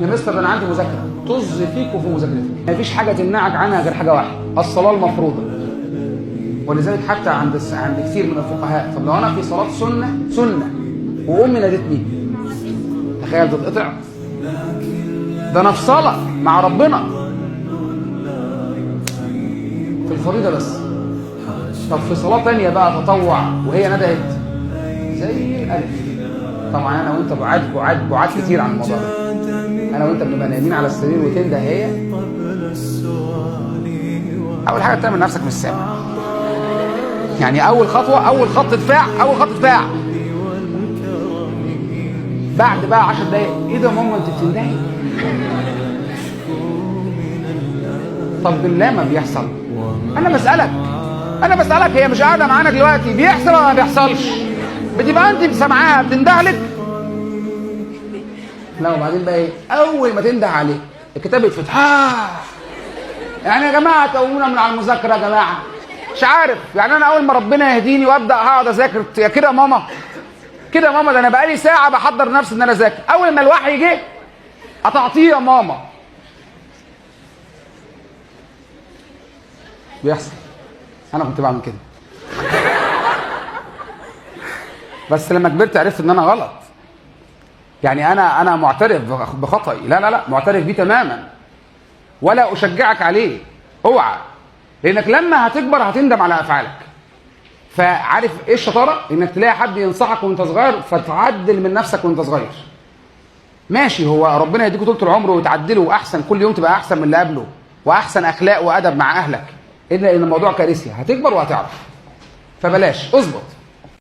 يا مستر ده انا عندي مذاكره. طز فيك وفي مذاكرتك. مفيش حاجه تمنعك عنها غير حاجه واحده، الصلاه المفروضه. ولذلك حتى عند كثير من الفقهاء، طب لو انا في صلاه سنه وامي نادتني، تخيل تتقطع. ده انا في صلاه مع ربنا في الفريضه بس. طب في صلاه ثانيه بقى تطوع وهي ندهت زي الالف. طبعا انا وانت بعاد كتير عن الموضوع ده. انا وانت بنبقى نايمين على السرير وتنده هي، اول حاجه تعمل نفسك مش سامع. يعني اول خط دفاع. بعد بقى 10 دقايق، ايه ده يا ماما انت بتندهي؟ طب بالله ما بيحصل؟ انا بسالك هي مش قاعده معانا دلوقتي، بيحصل ولا ما بيحصلش؟ بتبقى انت سامعاها بتندهلك؟ لا. وبعدين بقى ايه؟ اول ما تنده عليه الكتاب يتفتح. يعني يا جماعه تقومونا من على المذاكره يا جماعه. مش عارف يعني انا اول ما ربنا يهديني وابدا هقعد اذاكر يا كده يا ماما، كده يا ماما، ده انا بقالي ساعه بحضر نفسي ان انا اذاكر. اول ما الوحي جه قطعتيه يا ماما. بيحصل. انا كنت بعمل كده بس لما كبرت عرفت ان انا غلط. يعني انا معترف بخطئي، لا معترف بيه تماما ولا اشجعك عليه، اوعى، لانك لما هتكبر هتندم على افعالك. فعارف ايه الشطاره؟ انك تلاقي حد ينصحك وانت صغير فتعدل من نفسك وانت صغير. ماشي، هو ربنا يديكوا طول العمر وتعدلوا احسن، كل يوم تبقى احسن من اللي قبله واحسن اخلاق وادب مع اهلك، الا ان الموضوع كارثي، هتكبر وهتعرف. فبلاش، اظبط.